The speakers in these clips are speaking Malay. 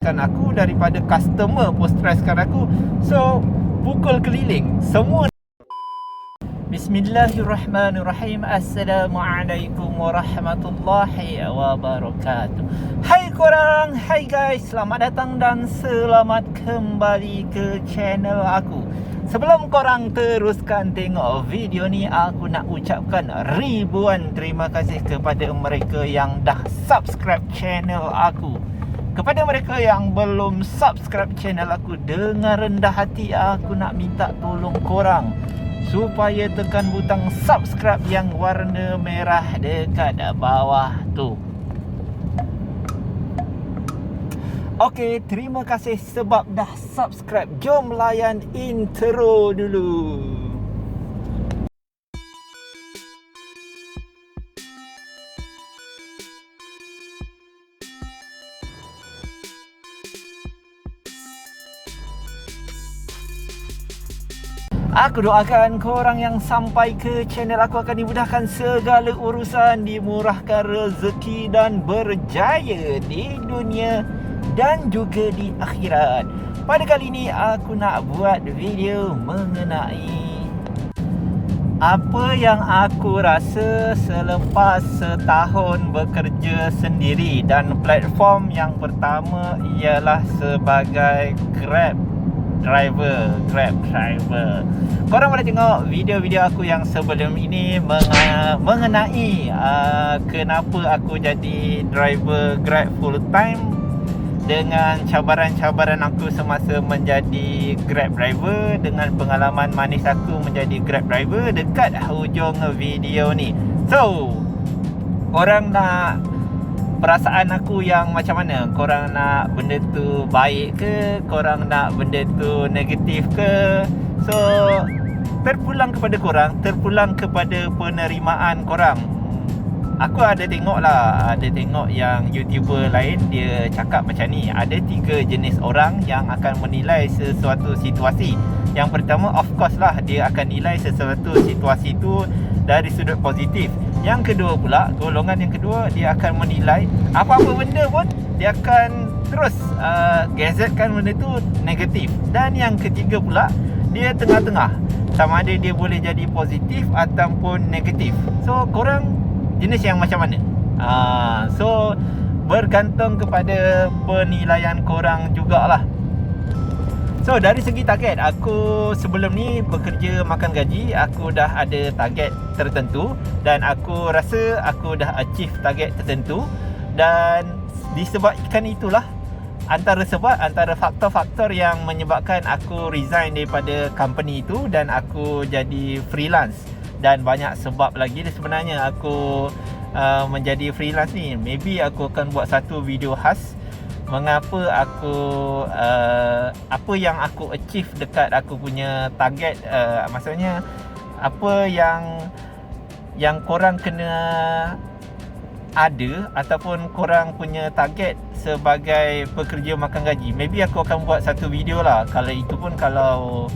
aku daripada customer pun streskan aku. So pukul keliling semua. Bismillahirrahmanirrahim. Assalamualaikum warahmatullahi wabarakatuh. Hai korang, hai guys, selamat datang dan selamat kembali ke channel aku. Sebelum korang teruskan tengok video ni, aku nak ucapkan ribuan terima kasih kepada mereka yang dah subscribe channel aku. Kepada mereka yang belum subscribe channel aku, dengan rendah hati aku nak minta tolong korang supaya tekan butang subscribe yang warna merah dekat bawah tu. Okey, terima kasih sebab dah subscribe. Jom layan intro dulu. Aku doakan korang yang sampai ke channel aku akan dimudahkan segala urusan, dimurahkan rezeki dan berjaya di dunia dan juga di akhirat. Pada kali ini aku nak buat video mengenai apa yang aku rasa selepas setahun bekerja sendiri. Dan platform yang pertama ialah sebagai Grab driver. Korang boleh tengok video-video aku yang sebelum ini mengenai kenapa aku jadi driver Grab full time, dengan cabaran-cabaran aku semasa menjadi Grab driver, dengan pengalaman manis aku menjadi Grab driver dekat hujung video ni. So, korang nak perasaan aku yang macam mana? Korang nak benda tu baik ke? Korang nak benda tu negatif ke? So, terpulang kepada korang, terpulang kepada penerimaan korang. Aku ada tengok yang YouTuber lain dia cakap macam ni. Ada 3 jenis orang yang akan menilai sesuatu situasi. Yang pertama, of course lah, dia akan nilai sesuatu situasi tu dari sudut positif. Yang kedua pula, golongan yang kedua, dia akan menilai apa-apa benda pun dia akan terus gazetkan benda tu negatif. Dan yang ketiga pula, dia tengah-tengah, sama ada dia boleh jadi positif ataupun negatif. So korang jenis yang macam mana? So bergantung kepada penilaian korang jugalah. So dari segi target, aku sebelum ni bekerja makan gaji, aku dah ada target tertentu dan aku rasa aku dah achieve target tertentu. Dan disebabkan itulah antara faktor-faktor yang menyebabkan aku resign daripada company itu dan aku jadi freelance. Dan banyak sebab lagi sebenarnya aku menjadi freelance ni. Maybe aku akan buat satu video khas mengapa aku apa yang aku achieve dekat aku punya target, maksudnya apa yang korang kena ada ataupun korang punya target sebagai pekerja makan gaji. Maybe aku akan buat satu video lah. Kalau itu pun kalau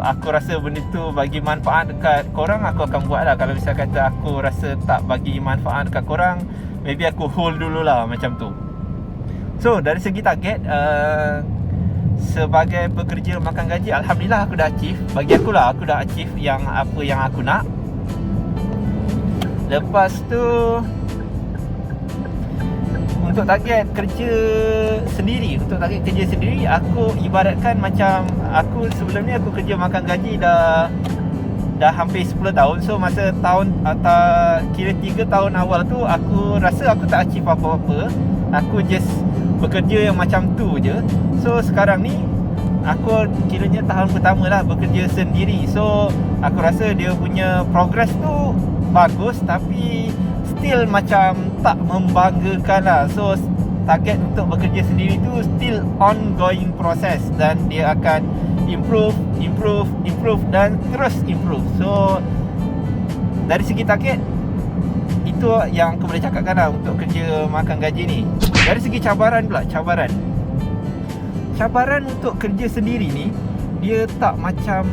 aku rasa benda tu bagi manfaat dekat korang, aku akan buat lah. Kalau misal kata aku rasa tak bagi manfaat dekat korang, maybe aku hold dululah macam tu. So dari segi target, sebagai pekerja makan gaji, alhamdulillah aku dah achieve. Bagi akulah, aku dah achieve yang apa yang aku nak. Lepas tu, untuk target kerja sendiri, aku ibaratkan macam aku sebelum ni aku kerja makan gaji dah hampir 10 tahun. So masa kira 3 tahun awal tu, aku rasa aku tak achieve apa-apa. Aku just bekerja yang macam tu je. So sekarang ni aku kiranya tahun pertama lah bekerja sendiri. So aku rasa dia punya progress tu bagus, tapi still macam tak membanggakan lah. So target untuk bekerja sendiri tu still ongoing process, dan dia akan improve dan terus improve. So dari segi target, itu yang aku boleh cakapkan lah untuk kerja makan gaji ni. Dari segi cabaran pula, cabaran untuk kerja sendiri ni, dia tak macam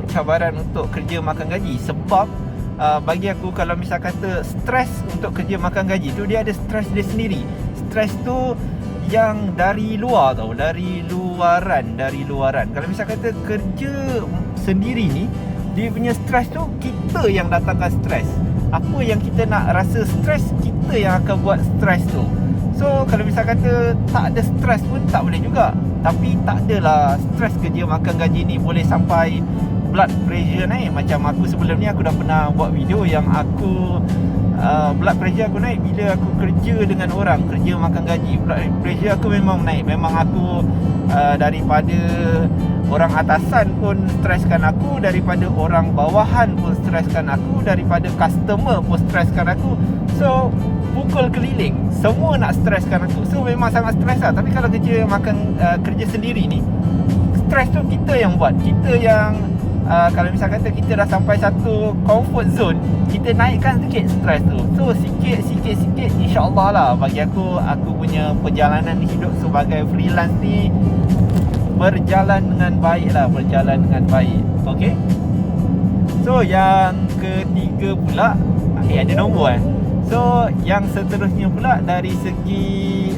cabaran untuk kerja makan gaji. Sebab bagi aku, kalau misal kata stres untuk kerja makan gaji tu, dia ada stres dia sendiri. Stres tu yang dari luar tau, dari luaran. Kalau misal kata kerja sendiri ni, dia punya stres tu kita yang datangkan stres. Apa yang kita nak rasa stres, kita yang akan buat stres tu. So kalau misal kata tak ada stres pun tak boleh juga. Tapi tak adalah stres kerja makan gaji ni boleh sampai blood pressure naik. Macam aku sebelum ni, aku dah pernah buat video yang aku blood pressure aku naik bila aku kerja dengan orang, kerja makan gaji. Blood pressure aku memang naik. Memang aku daripada orang atasan pun streskan aku, daripada orang bawahan pun streskan aku, daripada customer pun streskan aku. So pukul keliling, semua nak streskan aku. So memang sangat stres lah. Tapi kalau kerja makan kerja sendiri ni, stres tu kita yang buat. Kita yang kalau misal kata kita dah sampai satu comfort zone, kita naikkan sikit stres tu. So sikit insya-Allah lah, bagi aku punya perjalanan hidup sebagai freelance ni berjalan dengan baik lah, okey. So yang ketiga pula, ada nombor So yang seterusnya pula dari segi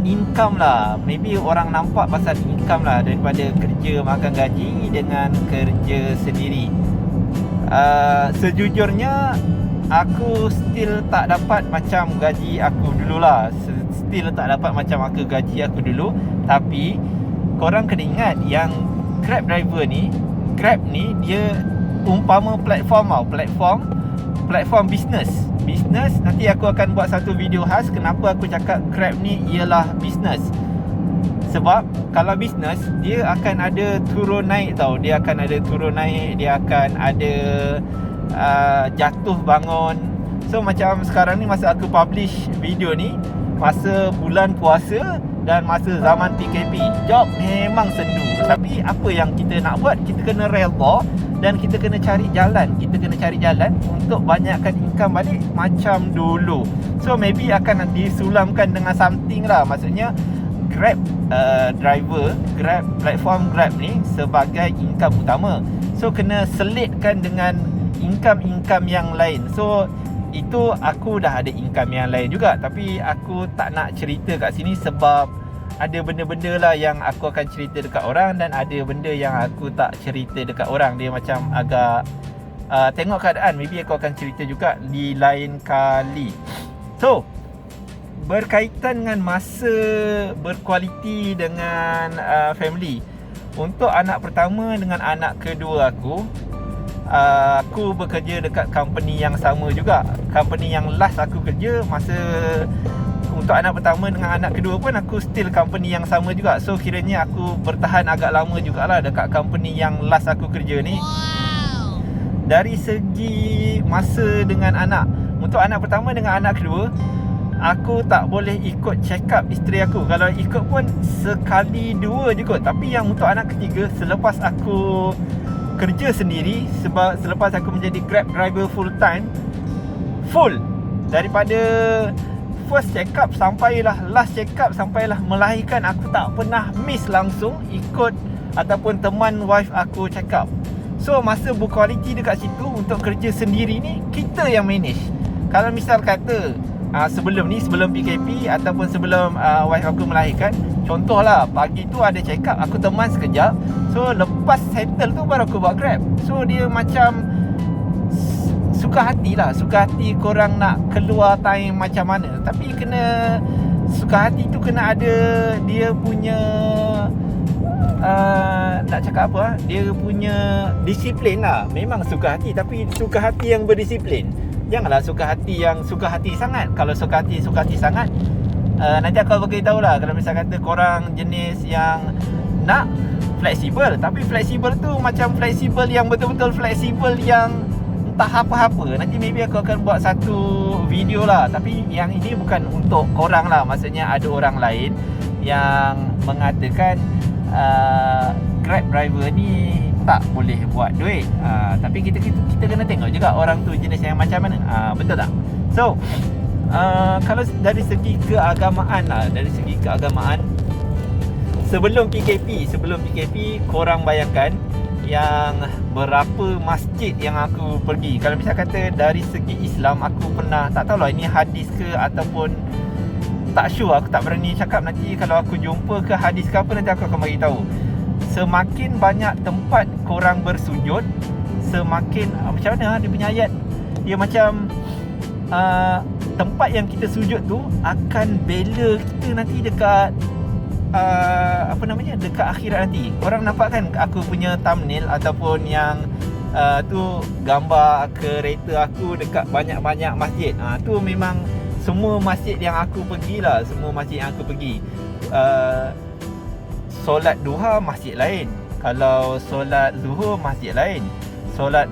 income lah. Maybe orang nampak pasal income lah, daripada kerja makan gaji dengan kerja sendiri. Sejujurnya aku still tak dapat macam gaji aku dulu lah. Still tak dapat macam gaji aku dulu. Tapi korang kena ingat yang Grab driver ni, Grab ni dia umpama platform tau. Platform bisnes. Nanti aku akan buat satu video khas kenapa aku cakap Grab ni ialah bisnes. Sebab kalau bisnes, dia akan ada turun naik tau. Dia akan ada turun naik, dia akan ada jatuh bangun. So macam sekarang ni, masa aku publish video ni, masa bulan puasa dan masa zaman PKP, job memang sendu. Tapi apa yang kita nak buat, kita kena redha dan kita kena cari jalan untuk banyakkan income balik macam dulu. So maybe akan disulamkan dengan something lah. Maksudnya Grab driver, Grab platform Grab ni sebagai income utama. So kena selitkan dengan income yang lain. So itu aku dah ada income yang lain juga, tapi aku tak nak cerita kat sini sebab ada benda-benda lah yang aku akan cerita dekat orang, dan ada benda yang aku tak cerita dekat orang. Dia macam agak tengok keadaan. Maybe aku akan cerita juga di lain kali. So berkaitan dengan masa berkualiti dengan family, untuk anak pertama dengan anak kedua aku bekerja dekat company yang sama juga. Company yang last aku kerja, masa untuk anak pertama dengan anak kedua pun aku still company yang sama juga. So kiranya aku bertahan agak lama jugalah dekat company yang last aku kerja ni. Dari segi masa dengan anak, untuk anak pertama dengan anak kedua, aku tak boleh ikut check up isteri aku. Kalau ikut pun sekali dua je kot. Tapi yang untuk anak ketiga, selepas aku kerja sendiri, sebab selepas aku menjadi Grab driver full time, daripada first check up sampailah last check up, sampailah melahirkan, aku tak pernah miss langsung ikut ataupun teman wife aku check up. So masa berkualiti dekat situ untuk kerja sendiri ni, kita yang manage. Kalau misal kata sebelum PKP ataupun sebelum wife aku melahirkan, contohlah pagi tu ada check up, aku teman sekejap. So lepas settle tu baru aku buat Grab. So dia macam suka hati korang nak keluar time macam mana. Tapi kena suka hati tu kena ada dia punya nak cakap apa, dia punya disiplin lah. Memang suka hati, tapi suka hati yang berdisiplin. Janganlah suka hati sangat. Kalau suka hati sangat, nanti aku beritahu lah. Kalau misal kata korang jenis yang nak fleksibel, tapi fleksibel tu macam fleksibel yang betul-betul fleksibel yang entah apa-apa, nanti maybe aku akan buat satu video lah. Tapi yang ini bukan untuk korang lah. Maksudnya ada orang lain yang mengatakan Grab driver ni tak boleh buat duit. Tapi kita kena tengok juga orang tu jenis yang macam mana. Betul tak? So kalau dari segi keagamaan lah, sebelum PKP korang bayangkan yang berapa masjid yang aku pergi. Kalau misal kata dari segi Islam, aku pernah, tak tahulah ini hadis ke ataupun tak sure, aku tak berani cakap. Nanti kalau aku jumpa ke hadis ke apa, nanti aku akan bagi tahu. Semakin banyak tempat korang bersujud, semakin macam mana dia punya ayat, dia macam tempat yang kita sujud tu akan bela kita nanti dekat dekat akhirat nanti. Korang nampak kan aku punya thumbnail ataupun yang tu gambar kereta aku dekat banyak-banyak masjid. Tu memang semua masjid yang aku pergilah, semua masjid yang aku pergi. Solat duha masjid lain, kalau solat zuhur masjid lain, solat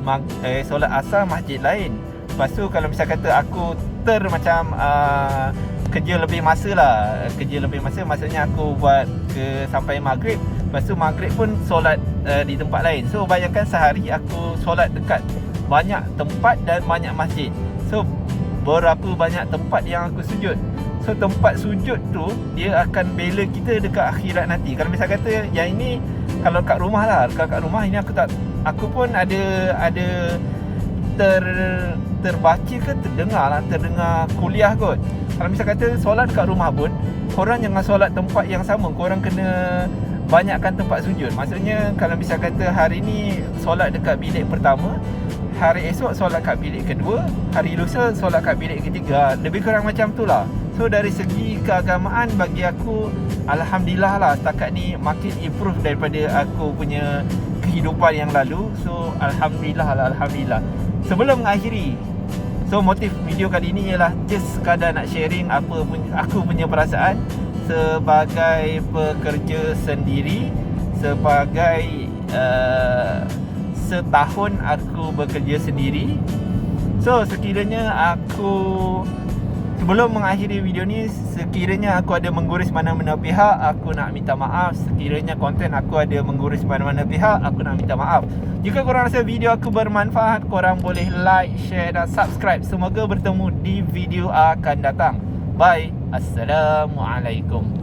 asar masjid lain. Lepas tu kalau misal kata aku kerja lebih masa lah, maksudnya aku buat sampai maghrib. Lepas tu maghrib pun solat di tempat lain. So bayangkan sehari aku solat dekat banyak tempat dan banyak masjid. So berapa banyak tempat yang aku sujud. So tempat sujud tu dia akan bela kita dekat akhirat nanti. Kalau misal kata yang ini kalau kat rumah lah, kat rumah ini aku pun ada terbaca ke terdengar kuliah kot. Kalau misal kata solat kat rumah pun, korang jangan solat tempat yang sama, korang kena banyakkan tempat sujud. Maksudnya kalau misal kata hari ni solat dekat bilik pertama, hari esok solat kat bilik kedua, hari lusa solat kat bilik ketiga. Lebih kurang macam tu lah. So dari segi keagamaan bagi aku, alhamdulillah lah setakat ni makin improve daripada aku punya kehidupan yang lalu. So alhamdulillah. Sebelum mengakhiri, so motif video kali ni ialah just sekadar nak sharing apa aku punya perasaan sebagai pekerja sendiri, sebagai setahun aku bekerja sendiri. So sekiranya sebelum mengakhiri video ni, sekiranya aku ada mengguris mana-mana pihak, aku nak minta maaf. Sekiranya konten aku ada mengguris mana-mana pihak, aku nak minta maaf. Jika korang rasa video aku bermanfaat, korang boleh like, share dan subscribe. Semoga bertemu di video akan datang. Bye. Assalamualaikum.